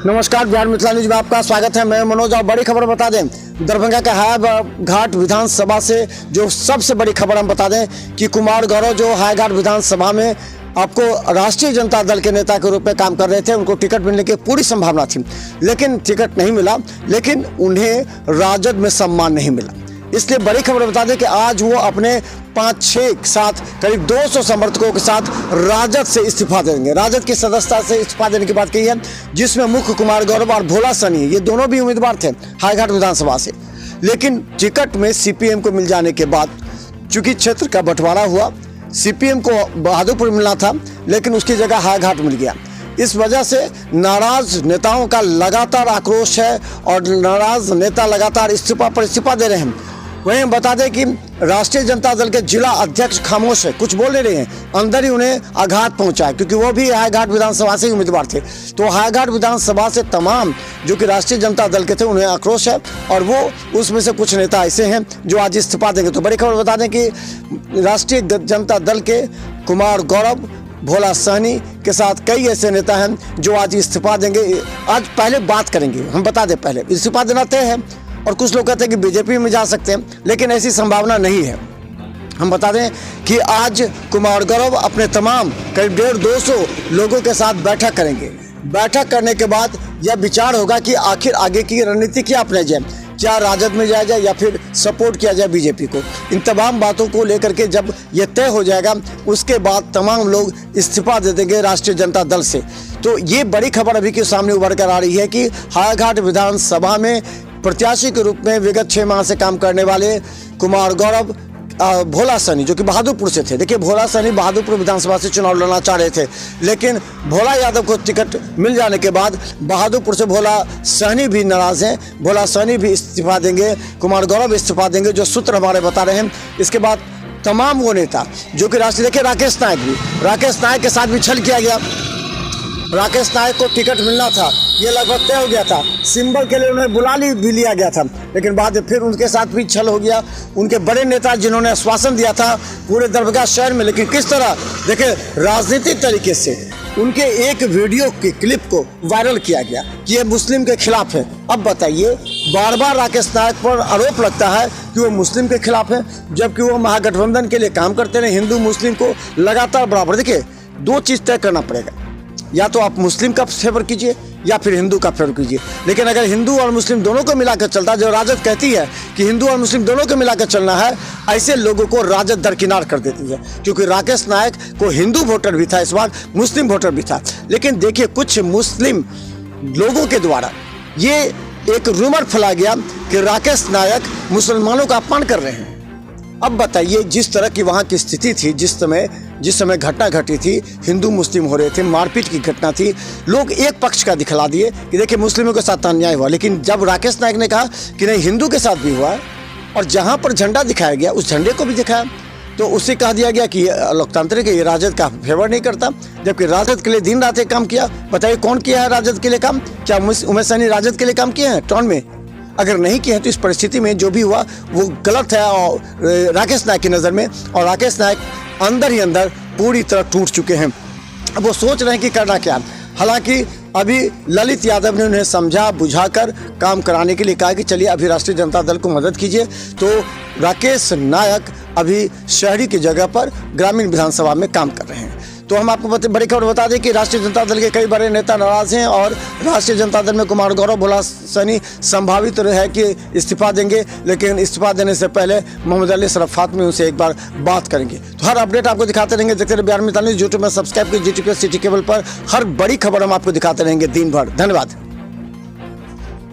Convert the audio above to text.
नमस्कार, बिहार मिथिला न्यूज में आपका स्वागत है। मैं मनोज। और बड़ी खबर बता दें, दरभंगा के हायाघाट विधानसभा से जो सबसे बड़ी खबर हम बता दें कि कुमार गौरव जो हायाघाट विधानसभा में आपको राष्ट्रीय जनता दल के नेता के रूप में काम कर रहे थे, उनको टिकट मिलने की पूरी संभावना थी, लेकिन टिकट नहीं मिला। लेकिन उन्हें राजद में सम्मान नहीं मिला। इसलिए बड़ी खबर बता दें कि आज वो अपने 5-6 के साथ करीब 200 समर्थकों के साथ राजद से इस्तीफा देंगे। राजद की सदस्यता से इस्तीफा देने की बात कही है, जिसमें मुख्य कुमार गौरव और भोला सनी ये दोनों भी उम्मीदवार थे हायाघाट विधानसभा से। लेकिन टिकट में सीपीएम को मिल जाने के बाद चूंकि क्षेत्र का बंटवारा हुआ, सीपीएम को बहादुरपुर मिलना था, लेकिन उसकी जगह हायाघाट मिल गया। इस वजह से नाराज नेताओं का लगातार आक्रोश है और नाराज नेता लगातार इस्तीफा पर इस्तीफा दे रहे हैं। वहीं बता दें कि राष्ट्रीय जनता दल के जिला अध्यक्ष खामोश है, कुछ बोल नहीं रहे हैं। अंदर ही उन्हें आघात पहुंचा है, क्योंकि वो भी हायाघाट विधानसभा से ही उम्मीदवार थे। तो हायाघाट विधानसभा से तमाम जो कि राष्ट्रीय जनता दल के थे उन्हें आक्रोश है, और वो उसमें से कुछ नेता ऐसे हैं जो आज इस्तीफा देंगे। तो बड़ी खबर बता दें कि राष्ट्रीय जनता दल के कुमार गौरव, भोला सहनी के साथ कई ऐसे नेता हैं जो आज इस्तीफा देंगे। आज पहले बात करेंगे, हम बता दें पहले इस्तीफा देना तय है, और कुछ लोग कहते हैं कि बीजेपी में जा सकते हैं, लेकिन ऐसी संभावना नहीं है। हम बता दें कि आज कुमार गौरव अपने तमाम करीब 150-200 लोगों के साथ बैठक करेंगे। बैठक करने के बाद यह विचार होगा कि आखिर आगे की रणनीति क्या अपनाई जाए, क्या राजद में जाया जाए या फिर सपोर्ट किया जाए बीजेपी को। इन तमाम बातों को लेकर के जब यह तय हो जाएगा, उसके बाद तमाम लोग इस्तीफा दे देंगे राष्ट्रीय जनता दल से। तो ये बड़ी खबर अभी के सामने उभर कर आ रही है कि हायाघाट विधानसभा में प्रत्याशी के रूप में विगत 6 माह से काम करने वाले कुमार गौरव, भोला सनी जो कि बहादुरपुर से थे। देखिए, भोला सनी बहादुरपुर विधानसभा से चुनाव लड़ना चाह रहे थे, लेकिन भोला यादव को टिकट मिल जाने के बाद बहादुरपुर से भोला सहनी भी नाराज हैं। भोला सहनी भी इस्तीफा देंगे, कुमार गौरव इस्तीफा देंगे, जो सूत्र हमारे बता रहे हैं। इसके बाद तमाम वो नेता जो कि राष्ट्रीय, देखिए राकेश नायक के साथ भी छल किया गया। राकेश नायक को टिकट मिलना था, ये लगभग तय हो गया था। सिंबल के लिए उन्हें बुला भी लिया गया था, लेकिन बाद में फिर उनके साथ भी छल हो गया। उनके बड़े नेता जिन्होंने आश्वासन दिया था पूरे दरभंगा शहर में, लेकिन किस तरह देखिए राजनीतिक तरीके से उनके एक वीडियो के क्लिप को वायरल किया गया कि ये मुस्लिम के खिलाफ है। अब बताइए, बार बार राकेश नायक पर आरोप लगता है कि वो मुस्लिम के खिलाफ है, जबकि वो महागठबंधन के लिए काम करते रहे, हिंदू मुस्लिम को लगातार बराबर। देखिए, 2 चीज़ तय करना पड़ेगा, या तो आप मुस्लिम का फेवर कीजिए या फिर हिंदू का फेवर कीजिए। लेकिन अगर हिंदू और मुस्लिम दोनों को मिलाकर चलता, जो राजद कहती है कि हिंदू और मुस्लिम दोनों को मिलाकर चलना है, ऐसे लोगों को राजद दरकिनार कर देती है। क्योंकि राकेश नायक को हिंदू वोटर भी था, इस बार मुस्लिम वोटर भी था। लेकिन देखिए, कुछ मुस्लिम लोगों के द्वारा ये एक रूमर फैला गया कि राकेश नायक मुसलमानों का अपमान कर रहे हैं। अब बताइए, जिस तरह की वहाँ की स्थिति थी, जिस समय घटना घटी थी, हिंदू मुस्लिम हो रहे थे, मारपीट की घटना थी, लोग एक पक्ष का दिखला दिए कि देखिए मुस्लिमों के साथ अन्याय हुआ। लेकिन जब राकेश नायक ने कहा कि नहीं, हिंदू के साथ भी हुआ, और जहाँ पर झंडा दिखाया गया उस झंडे को भी दिखाया, तो उससे कह दिया गया कि लोकतांत्रिक है, ये राजद का फेवर नहीं करता। जबकि राजद के लिए दिन रात काम किया। बताइए कौन किया है राजद के लिए काम? क्या उमेश सैनी राजद के लिए काम किए हैं टाउन में? अगर नहीं किए हैं तो इस परिस्थिति में जो भी हुआ वो गलत है और राकेश नायक की नज़र में। और राकेश नायक अंदर ही अंदर पूरी तरह टूट चुके हैं। अब वो सोच रहे हैं कि करना क्या। हालांकि अभी ललित यादव ने उन्हें समझा बुझाकर काम कराने के लिए कहा कि चलिए अभी राष्ट्रीय जनता दल को मदद कीजिए। तो राकेश नायक अभी शहरी की जगह पर ग्रामीण विधानसभा में काम कर रहे हैं। तो हम आपको बड़ी खबर बता दें कि राष्ट्रीय जनता दल के कई बड़े नेता नाराज हैं, और राष्ट्रीय जनता दल में कुमार गौरव, भोला सनी संभावित है कि इस्तीफा देंगे। लेकिन इस्तीफा देने से पहले मोहम्मद अली शराफत में उनसे एक बार बात करेंगे। तो हर अपडेट आपको दिखाते रहेंगे। देखते रहिए बिहार मिथिला न्यूज। यूट्यूब में सब्सक्राइब कीजिए, GTPS सिटी केबल पर हर बड़ी खबर हम आपको दिखाते रहेंगे दिन भर। धन्यवाद।